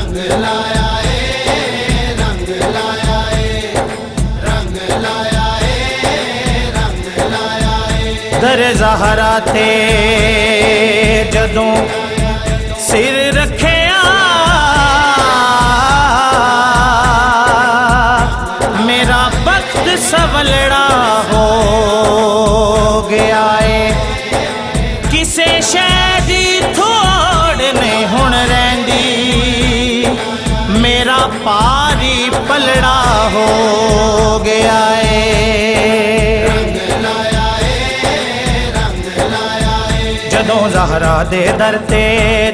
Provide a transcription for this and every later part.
रंग लाया ए रंग लाया ए रंग लाया ए रंग लाया ए। दर ज़हरा ते जदों सिर रखिया मेरा बख्त सवलड़ा हो गया है। किसे शै दी थोड़ नहीं हुण रहिंदी मेरा पारी पलड़ा हो गया है। जदों ज़हरा दे दर ते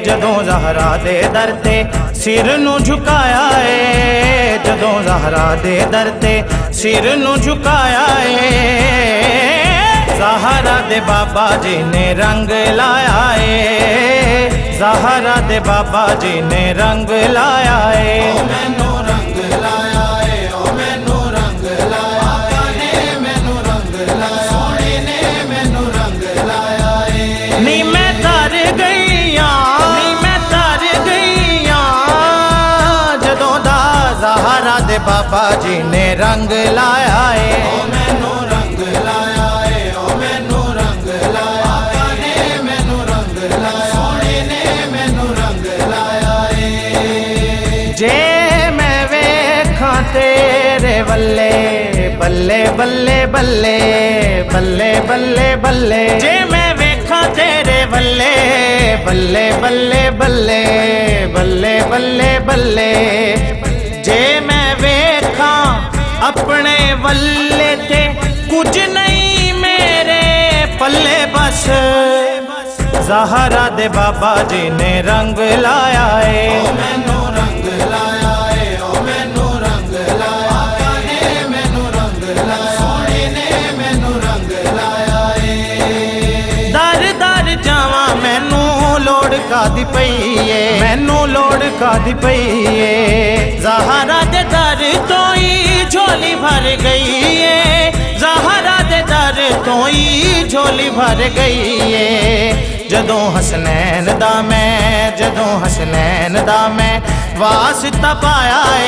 जदों ज़हरा दे दर ते सिर नूं झुकाया है। जदों ज़हरा दे दर ते सिर नूं झुकाया है। ज़हरा दे बाबा जी ने रंग लाया है। ज़हरा दे बाबा जी ने रंग लाया है। ओ मैनू रंग लाया ए ओ मैनू रंग लाया ने मैनू रंग लाया सोहणे ने मैनू रंग लाया ए। नी मैं तर गईया नी मैं तर गईया जदों दा ज़हरा दे बाबा जी ने रंग लाया है। ओ मैनू रंग लाया ए ओ मैनू रंग लाया ने मैनू रंग लाया सोहणे ने मैनू रंग लाया ए। जे मैं वेखां तेरे बल्ले बल्ले बल्ले बल्ले बल्ले बल्ले बल्ले जे मैं वेखां तेरे बल्ले बल्ले बल्ले बल्ले बल्ले बल्ले बल्ले जे मैं वेखां अपने वल्ले ते कुछ नहीं मेरे पल्ले बस ज़हरा दे बाबा जी ने रंग लाया है। ओ मैनू रंग लाया ए ओ मैनू रंग लाया ने मैनू रंग लाया सोहणे ने मैनू रंग लाया ए। दर दर जावां मैनू लोड़ कादी पई है मैनू लोड़ कादी पई है। ज़हरा दे दर तो ही झोली भर गई है। ज़हरा दे दर तो ही झोली भर गई है। जदों हसनैन दा मैं जदों हसनैन दा मैं वास्ता पाया है।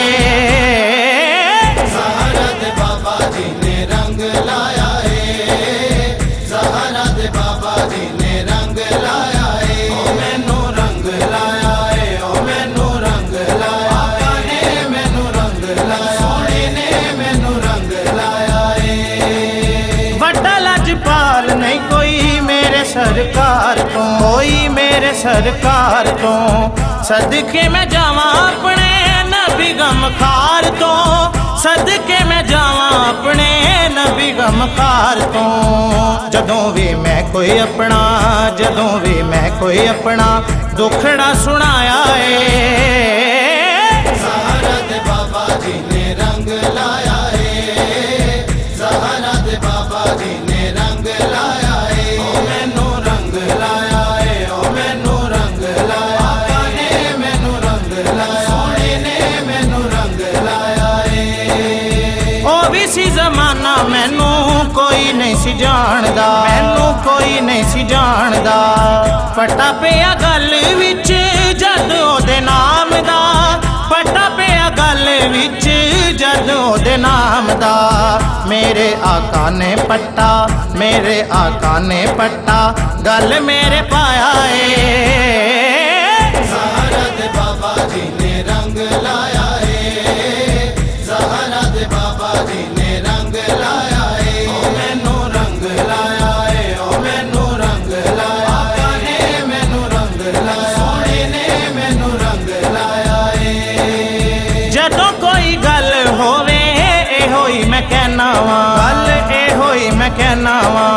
ज़हरा दे बाबा जी ने रंग लाया ए ज़हरा दे बाबा जी ने रंग लाया ए। ओ मैनू रंग लाया ए ओ मैनू रंग लाया ने मैनू रंग लाया सोहणे ने मैनू रंग लाया ए। वड्डा लजपाल नहीं कोई मेरे सरकार तो कोई मेरे सरकार तो सदके मैं जावां अपने नबी गमखार तो सदके मैं जावां अपने नबी गमखार तो। जदों भी मैं कोई अपना जदों भी मैं कोई अपना दुखड़ा सुनाया है। ज़हरा दे बाबा जी ने रंग लाया ए ज़हरा दे बाबा जी ने रंग लाया ए। ओ मैनू रंग लाया ए ओ मैनू रंग लाया ने मैनू रंग लाया सोहणे ने मैनू रंग लाया ए। ओ भी सी जमाना मैनू कोई नहीं सी जानदा मैनू कोई नहीं सी जानदा पटा पिया गल विच जद ओदे नाम दा पटा पिया गल विच जद ओदे नाम दा। मेरे आका ने पट्टा मेरे आका ने पट्टा गल मेरे पाया है। ज़हरा दे बाबा जी ने रंग लाया ए ज़हरा दे बाबा जी ने रंग लाया ए। ओ मैनू रंग लाया ए ओ मैनू रंग लाया ने मैनू रंग लाया सोहणे ने मैनू रंग लाया ए। जदों कोई गल होवे ए होई मैं कहना वा गल ए होई मैं कहना वा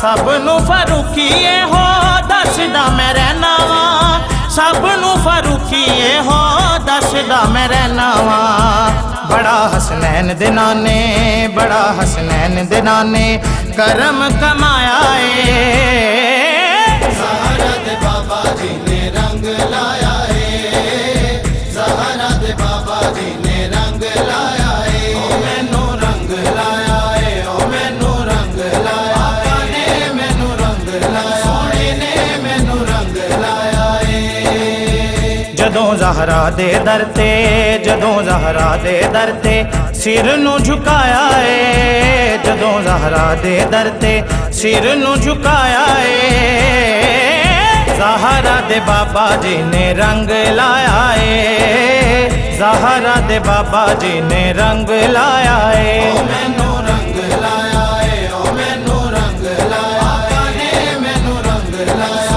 सब नू फरूखी ए हो दसदा मैं रहना वा सब नू फरूखी ए हो दसदा मैं रहना वा। बड़ा हसनैन दिना ने बड़ा हसनैन दिना ने करम कमाया है। ज़हरा दे बाबा जी ने रंग लाया ए ज़हरा दे बाबा जी ने रंग लाया ए। ओ मैनू रंग लाया ए ओ मैनू रंग लाया ने मैनू रंग लाया सोहणे ने मैनू रंग लाया ए। ਜਦੋਂ ਜ਼ਹਰਾ ਦੇ ਦਰ ਤੇ, ਜਦੋਂ ਜ਼ਹਰਾ ਦੇ ਦਰ ਤੇ ਸਿਰ ਨੂੰ ਝੁਕਾਇਆ ਏ, ਜਦੋਂ ਜ਼ਹਰਾ ਦੇ ਦਰ ਤੇ ਸਿਰ ਨੂੰ ਝੁਕਾਇਆ ਏ। ਜ਼ਹਰਾ ਦੇ ਬਾਬਾ ਜੀ ਨੇ ਰੰਗ ਲਾਇਆ ਏ, ਜ਼ਹਰਾ ਦੇ ਬਾਬਾ ਜੀ ਨੇ ਰੰਗ ਲਾਇਆ ਏ। ਓ ਮੈਨੂੰ ਰੰਗ ਲਾਇਆ ਏ, ਓ ਮੈਨੂੰ ਰੰਗ ਲਾਇਆ ਏ, ਮੈਨੂੰ ਰੰਗ ਲਾਇਆ